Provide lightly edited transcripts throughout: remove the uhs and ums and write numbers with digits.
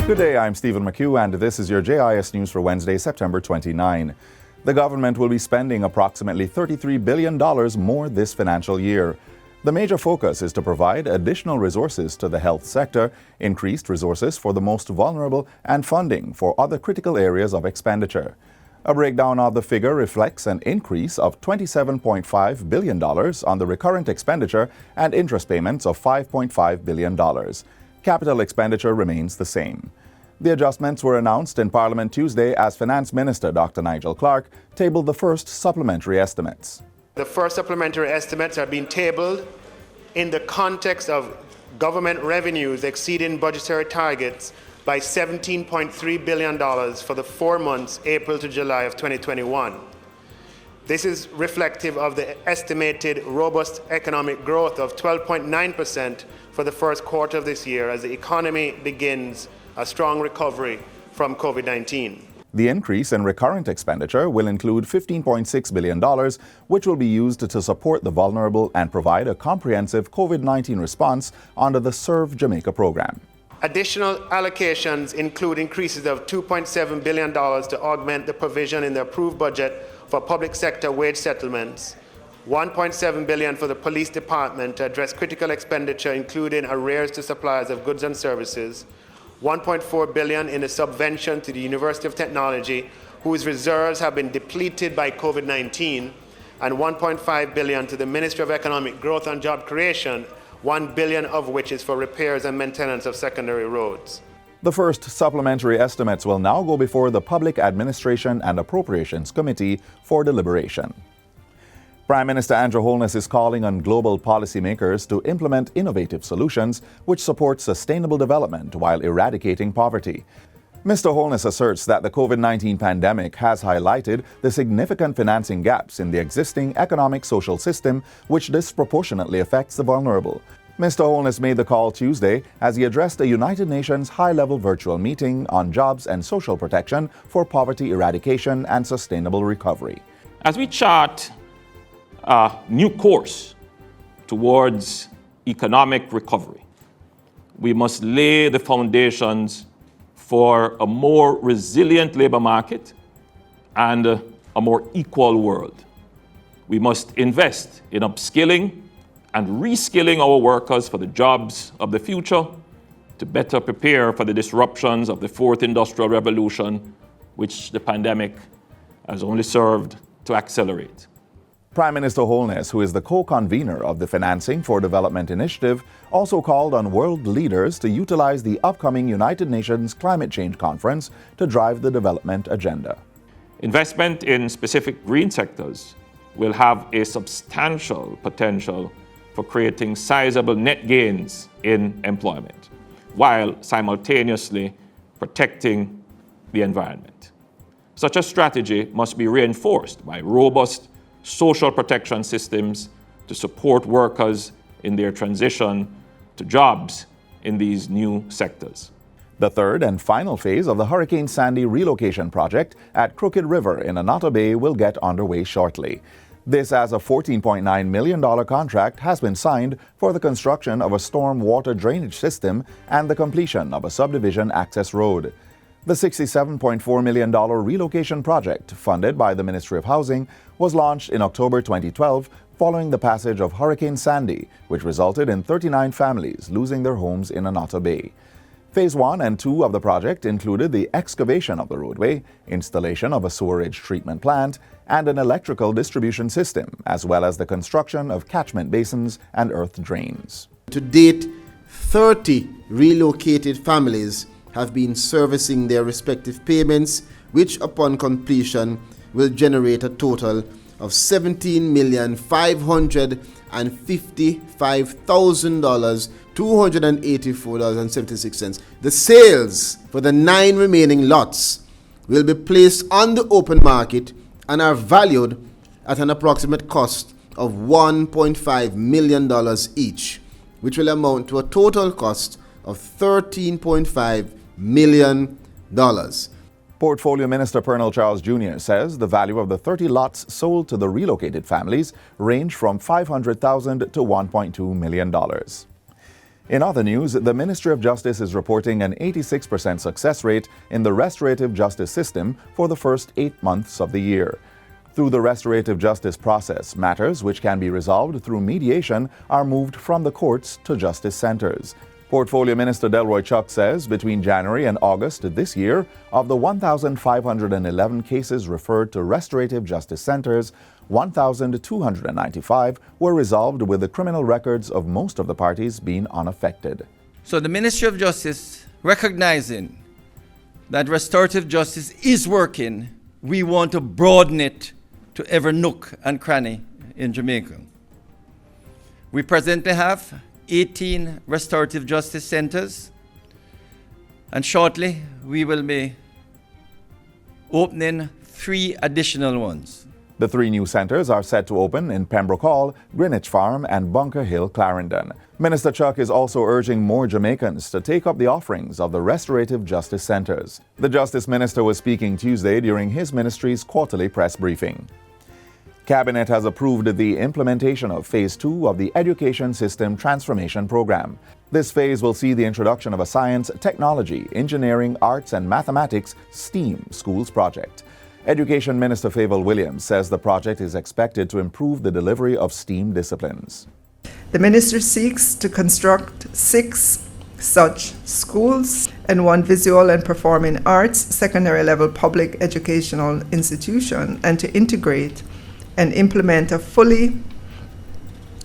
Good day, I'm Stephen McHugh, and this is your JIS News for Wednesday, September 29. The government will be spending approximately $33 billion more this financial year. The major focus is to provide additional resources to the health sector, increased resources for the most vulnerable, and funding for other critical areas of expenditure. A breakdown of the figure reflects an increase of $27.5 billion on the recurrent expenditure and interest payments of $5.5 billion. Capital expenditure remains the same. The adjustments were announced in Parliament Tuesday as Finance Minister Dr. Nigel Clark tabled the first supplementary estimates. The first supplementary estimates are being tabled in the context of government revenues exceeding budgetary targets by $17.3 billion for the 4 months, April to July of 2021. This is reflective of the estimated robust economic growth of 12.9% for the first quarter of this year as the economy begins a strong recovery from COVID-19. The increase in recurrent expenditure will include $15.6 billion, which will be used to support the vulnerable and provide a comprehensive COVID-19 response under the Serve Jamaica program. Additional allocations include increases of $2.7 billion to augment the provision in the approved budget for public sector wage settlements, $1.7 billion for the police department to address critical expenditure, including arrears to suppliers of goods and services, $1.4 billion in a subvention to the University of Technology, whose reserves have been depleted by COVID-19, and $1.5 billion to the Ministry of Economic Growth and Job Creation, $1 billion of which is for repairs and maintenance of secondary roads. The first supplementary estimates will now go before the Public Administration and Appropriations Committee for deliberation. Prime Minister Andrew Holness is calling on global policymakers to implement innovative solutions which support sustainable development while eradicating poverty. Mr. Holness asserts that the COVID-19 pandemic has highlighted the significant financing gaps in the existing economic social system, which disproportionately affects the vulnerable. Mr. Holness made the call Tuesday as he addressed a United Nations high-level virtual meeting on jobs and social protection for poverty eradication and sustainable recovery. As we chart a new course towards economic recovery, we must lay the foundations for a more resilient labor market and a more equal world. We must invest in upskilling and reskilling our workers for the jobs of the future to better prepare for the disruptions of the fourth industrial revolution, which the pandemic has only served to accelerate. Prime Minister Holness, who is the co-convener of the Financing for Development Initiative, also called on world leaders to utilize the upcoming United Nations Climate Change Conference to drive the development agenda. Investment in specific green sectors will have a substantial potential for creating sizable net gains in employment, while simultaneously protecting the environment. Such a strategy must be reinforced by robust social protection systems to support workers in their transition to jobs in these new sectors. The third and final phase of the Hurricane Sandy relocation project at Crooked River in Annotto Bay will get underway shortly. This as a $14.9 million contract has been signed for the construction of a storm water drainage system and the completion of a subdivision access road. The $67.4 million relocation project, funded by the Ministry of Housing, was launched in October 2012 following the passage of Hurricane Sandy, which resulted in 39 families losing their homes in Annotto Bay. Phase 1 and 2 of the project included the excavation of the roadway, installation of a sewerage treatment plant, and an electrical distribution system, as well as the construction of catchment basins and earth drains. To date, 30 relocated families have been servicing their respective payments, which upon completion will generate a total of $17,555,000, $284.76. The sales for the 9 remaining lots will be placed on the open market and are valued at an approximate cost of $1.5 million each, which will amount to a total cost of $13.5 million. Portfolio Minister Pernell Charles Jr. says the value of the 30 lots sold to the relocated families range from $500,000 to $1.2 million. In other news, the Ministry of Justice is reporting an 86% success rate in the restorative justice system for the first 8 months of the year. Through the restorative justice process, matters which can be resolved through mediation are moved from the courts to justice centers. Portfolio Minister Delroy Chuck says between January and August this year, of the 1,511 cases referred to restorative justice centers, 1,295 were resolved with the criminal records of most of the parties being unaffected. So the Ministry of Justice, recognizing that restorative justice is working, we want to broaden it to every nook and cranny in Jamaica. We presently have 18 restorative justice centers, and shortly we will be opening 3 additional ones. The 3 new centers are set to open in Pembroke Hall, Greenwich Farm, and Bunker Hill, Clarendon. Minister Chuck is also urging more Jamaicans to take up the offerings of the restorative justice centers. The Justice Minister was speaking Tuesday during his ministry's quarterly press briefing. Cabinet has approved the implementation of Phase 2 of the Education System Transformation Program. This phase will see the introduction of a science, technology, engineering, arts, and mathematics STEAM schools project. Education Minister Favour Williams says the project is expected to improve the delivery of STEAM disciplines. The ministry seeks to construct 6 such schools and 1 visual and performing arts secondary level public educational institution, and to integrate and implement a fully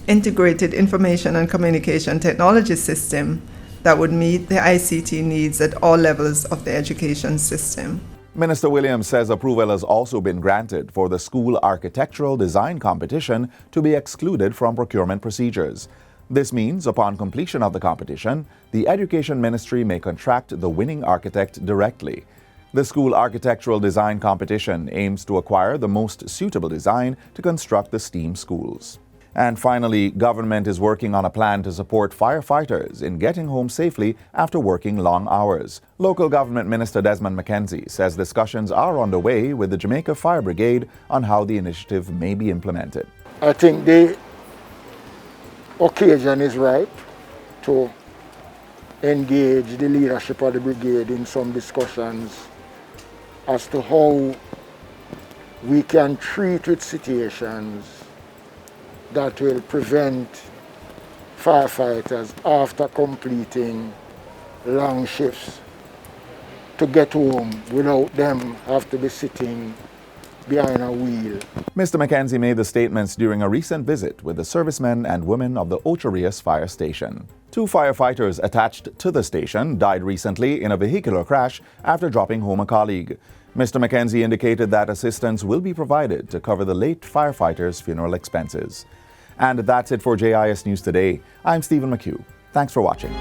integrated information and communication technology system that would meet the ICT needs at all levels of the education system. Minister Williams says approval has also been granted for the school architectural design competition to be excluded from procurement procedures. This means upon completion of the competition, the Education Ministry may contract the winning architect directly. The school architectural design competition aims to acquire the most suitable design to construct the STEAM schools. And finally, government is working on a plan to support firefighters in getting home safely after working long hours. Local Government Minister Desmond McKenzie says discussions are underway with the Jamaica Fire Brigade on how the initiative may be implemented. I think the occasion is right to engage the leadership of the brigade in some discussions as to how we can treat with situations that will prevent firefighters after completing long shifts to get home without them have to be sitting behind a wheel. Mr. McKenzie made the statements during a recent visit with the servicemen and women of the Ocho Rios Fire Station. 2 firefighters attached to the station died recently in a vehicular crash after dropping home a colleague. Mr. McKenzie indicated that assistance will be provided to cover the late firefighters' funeral expenses. And that's it for JIS News Today. I'm Stephen McHugh. Thanks for watching.